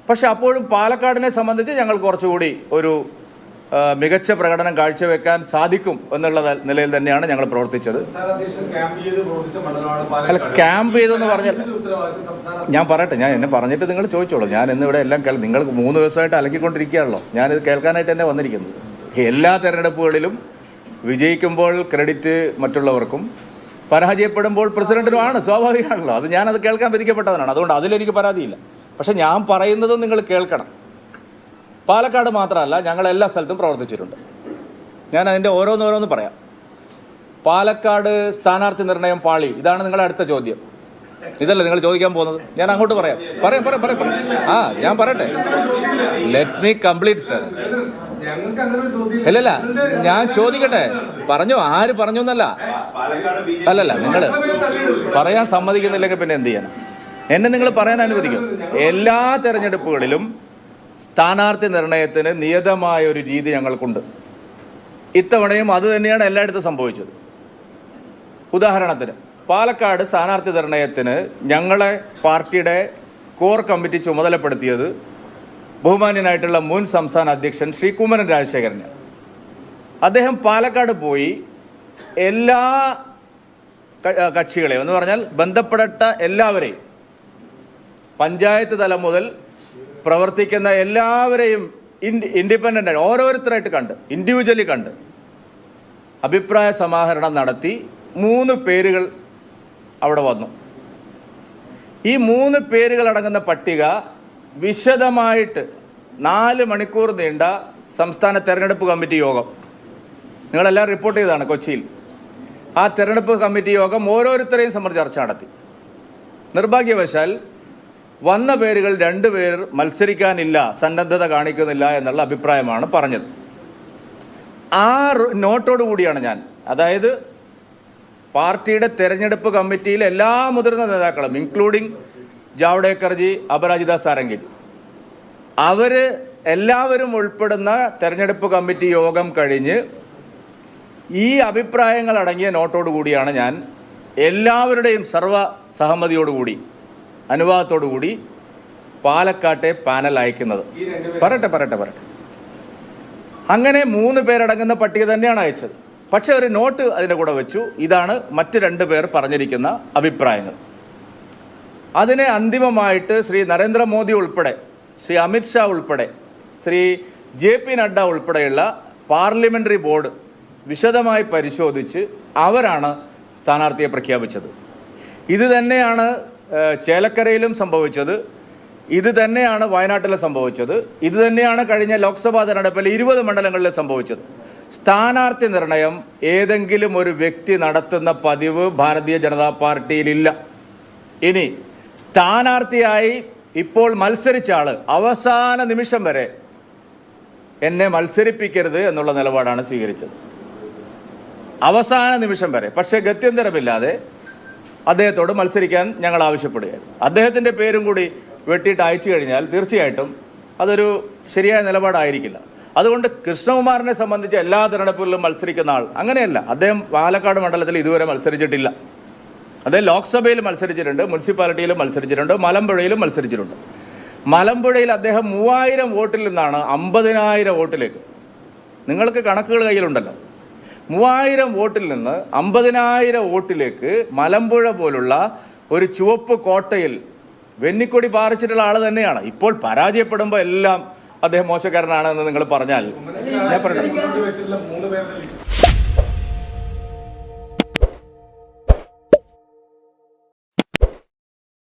പക്ഷെ അപ്പോഴും പാലക്കാടിനെ സംബന്ധിച്ച് ഞങ്ങൾ കുറച്ചുകൂടി ഒരു മികച്ച പ്രകടനം കാഴ്ചവെക്കാൻ സാധിക്കും എന്നുള്ള നിലയിൽ തന്നെയാണ് ഞങ്ങൾ പ്രവർത്തിച്ചത്. അല്ല, ക്യാമ്പ് ചെയ്തെന്ന് പറഞ്ഞാൽ ഞാൻ പറയട്ടെ, ഞാൻ എന്നെ പറഞ്ഞിട്ട് നിങ്ങൾ ചോദിച്ചോളൂ. ഞാൻ ഇന്നിവിടെ എല്ലാം നിങ്ങൾ 3 ദിവസമായിട്ട് അലക്കിക്കൊണ്ടിരിക്കുകയാണല്ലോ. ഞാനിത് കേൾക്കാനായിട്ട് തന്നെ വന്നിരിക്കുന്നത്. എല്ലാ തെരഞ്ഞെടുപ്പുകളിലും വിജയിക്കുമ്പോൾ ക്രെഡിറ്റ് മറ്റുള്ളവർക്കും പരാജയപ്പെടുമ്പോൾ പ്രസിഡന്റിനുമാണ്, സ്വാഭാവികമാണല്ലോ. അത് ഞാനത് കേൾക്കാൻ വിധിക്കപ്പെട്ടവനാണ്. അതുകൊണ്ട് അതിലെനിക്ക് പരാതിയില്ല. പക്ഷെ ഞാൻ പറയുന്നതും നിങ്ങൾ കേൾക്കണം. പാലക്കാട് മാത്രമല്ല, ഞങ്ങൾ എല്ലാ സ്ഥലത്തും പ്രവർത്തിച്ചിട്ടുണ്ട്. ഞാൻ അതിൻ്റെ ഓരോന്നോരോന്ന് പറയാം. പാലക്കാട് സ്ഥാനാർത്ഥി നിർണയം പാളി, ഇതാണ് നിങ്ങളുടെ അടുത്ത ചോദ്യം. ഇതല്ലേ നിങ്ങൾ ചോദിക്കാൻ പോകുന്നത്? ഞാൻ അങ്ങോട്ട് പറയാം. ഞാൻ പറയട്ടെ. Let me complete sir. ഇല്ലല്ല, ഞാൻ ചോദിക്കട്ടെ. പറഞ്ഞു, ആര് പറഞ്ഞു എന്നല്ല. അല്ലല്ല, നിങ്ങൾ പറയാൻ സമ്മതിക്കുന്നില്ലെങ്കിൽ പിന്നെ എന്ത് ചെയ്യണം? എന്നെ നിങ്ങൾ പറയാൻ അനുവദിക്കും. എല്ലാ തെരഞ്ഞെടുപ്പുകളിലും സ്ഥാനാർത്ഥി നിർണയത്തിന് നിയതമായ ഒരു രീതി ഞങ്ങൾക്കുണ്ട്. ഇത്തവണയും അത് തന്നെയാണ് എല്ലായിടത്തും സംഭവിച്ചത്. ഉദാഹരണത്തിന് പാലക്കാട് സ്ഥാനാർത്ഥി നിർണയത്തിന് ഞങ്ങളെ പാർട്ടിയുടെ കോർ കമ്മിറ്റി ചുമതലപ്പെടുത്തിയത് ബഹുമാന്യനായിട്ടുള്ള മുൻ സംസ്ഥാന അധ്യക്ഷൻ ശ്രീ കുമ്മനം രാജശേഖരനാണ്. അദ്ദേഹം പാലക്കാട് പോയി എല്ലാ കക്ഷികളെയും എന്ന് പറഞ്ഞാൽ ബന്ധപ്പെട്ട എല്ലാവരെയും, പഞ്ചായത്ത് തലം മുതൽ പ്രവർത്തിക്കുന്ന എല്ലാവരെയും ഇൻഡിപെൻഡൻ്റ് ഓരോരുത്തരായിട്ട് കണ്ട്, ഇൻഡിവിജ്വലി കണ്ട് അഭിപ്രായ സമാഹരണം നടത്തി 3 പേരുകൾ അവിടെ വന്നു. ഈ 3 പേരുകൾ അടങ്ങുന്ന പട്ടിക വിശദമായിട്ട് 4 മണിക്കൂർ നീണ്ട സംസ്ഥാന തെരഞ്ഞെടുപ്പ് കമ്മിറ്റി യോഗം, നിങ്ങളെല്ലാം റിപ്പോർട്ട് ചെയ്തതാണ് കൊച്ചിയിൽ. ആ തെരഞ്ഞെടുപ്പ് കമ്മിറ്റി യോഗം ഓരോരുത്തരെയും സംബന്ധിച്ച് ചർച്ച നടത്തി. നിർഭാഗ്യവശാൽ വന്ന പേരുകൾ 2 പേർ മത്സരിക്കാനില്ല, സന്നദ്ധത കാണിക്കുന്നില്ല എന്നുള്ള അഭിപ്രായമാണ് പറഞ്ഞത്. ആ നോട്ടോടു കൂടിയാണ് ഞാൻ, അതായത് പാർട്ടിയുടെ തെരഞ്ഞെടുപ്പ് കമ്മിറ്റിയിലെ എല്ലാ മുതിർന്ന നേതാക്കളും ഇൻക്ലൂഡിങ് ജാവ്ദേക്കർജി, അപരാജിത സാരംഗിജി, അവർ എല്ലാവരും ഉൾപ്പെടുന്ന തെരഞ്ഞെടുപ്പ് കമ്മിറ്റി യോഗം കഴിഞ്ഞ് ഈ അഭിപ്രായങ്ങൾ അടങ്ങിയ നോട്ടോടു കൂടിയാണ് ഞാൻ എല്ലാവരുടെയും സർവ്വ സഹമതിയോടുകൂടി, അനുവാദത്തോടുകൂടി പാലക്കാട്ടെ പാനൽ അയക്കുന്നത്. പറയട്ടെ. അങ്ങനെ 3 പേരടങ്ങുന്ന പട്ടിക തന്നെയാണ് അയച്ചത്. പക്ഷെ ഒരു നോട്ട് അതിൻ്റെ കൂടെ വെച്ചു. ഇതാണ് മറ്റ് 2 പേർ പറഞ്ഞിരിക്കുന്ന അഭിപ്രായങ്ങൾ. അതിനെ അന്തിമമായിട്ട് ശ്രീ നരേന്ദ്രമോദി ഉൾപ്പെടെ, ശ്രീ അമിത്ഷാ ഉൾപ്പെടെ, ശ്രീ JP നഡ്ഡ ഉൾപ്പെടെയുള്ള പാർലമെൻ്ററി ബോർഡ് വിശദമായി പരിശോധിച്ച് അവരാണ് സ്ഥാനാർത്ഥിയെ പ്രഖ്യാപിച്ചത്. ഇത് തന്നെയാണ് ചേലക്കരയിലും സംഭവിച്ചത്, ഇത് തന്നെയാണ് വയനാട്ടിൽ സംഭവിച്ചത്, ഇത് തന്നെയാണ് കഴിഞ്ഞ ലോക്സഭാ തെരഞ്ഞെടുപ്പിൽ 20 മണ്ഡലങ്ങളിൽ സംഭവിച്ചത്. സ്ഥാനാർത്ഥി നിർണയം ഏതെങ്കിലും ഒരു വ്യക്തി നടത്തുന്ന പതിവ് ഭാരതീയ ജനതാ പാർട്ടിയിലില്ല. ഇനി സ്ഥാനാർത്ഥിയായി ഇപ്പോൾ മത്സരിച്ച ആള് അവസാന നിമിഷം വരെ എന്നെ മത്സരിപ്പിക്കരുത് എന്നുള്ള നിലപാടാണ് സ്വീകരിച്ചത്. അവസാന നിമിഷം വരെ. പക്ഷേ ഗത്യന്തരമില്ലാതെ അദ്ദേഹത്തോട് മത്സരിക്കാൻ ഞങ്ങൾ ആവശ്യപ്പെടുകയാണ്. അദ്ദേഹത്തിൻ്റെ പേരും കൂടി വെട്ടിയിട്ട് അയച്ചു കഴിഞ്ഞാൽ തീർച്ചയായിട്ടും അതൊരു ശരിയായ നിലപാടായിരിക്കില്ല. അതുകൊണ്ട് കൃഷ്ണകുമാറിനെ സംബന്ധിച്ച് എല്ലാ തിരഞ്ഞെടുപ്പുകളിലും മത്സരിക്കുന്ന ആൾ അങ്ങനെയല്ല. അദ്ദേഹം പാലക്കാട് മണ്ഡലത്തിൽ ഇതുവരെ മത്സരിച്ചിട്ടില്ല. അദ്ദേഹം ലോക്സഭയിൽ മത്സരിച്ചിട്ടുണ്ട്, മുനിസിപ്പാലിറ്റിയിലും മത്സരിച്ചിട്ടുണ്ട്, മലമ്പുഴയിലും മത്സരിച്ചിട്ടുണ്ട്. മലമ്പുഴയിൽ അദ്ദേഹം 3000 വോട്ടിൽ നിന്നാണ് 50,000 വോട്ടിലേക്ക്, നിങ്ങൾക്ക് കണക്കുകൾ കയ്യിലുണ്ടല്ലോ, 3000 വോട്ടിൽ നിന്ന് 50,000 വോട്ടിലേക്ക് മലമ്പുഴ പോലുള്ള ഒരു ചുവപ്പ് കോട്ടയിൽ വെന്നിക്കൊടി പാറിച്ചിട്ടുള്ള ആൾ തന്നെയാണ്. ഇപ്പോൾ പരാജയപ്പെടുമ്പോൾ എല്ലാം അദ്ദേഹം മോശക്കാരനാണെന്ന് നിങ്ങൾ പറഞ്ഞാൽ ഞാൻ പറയണം.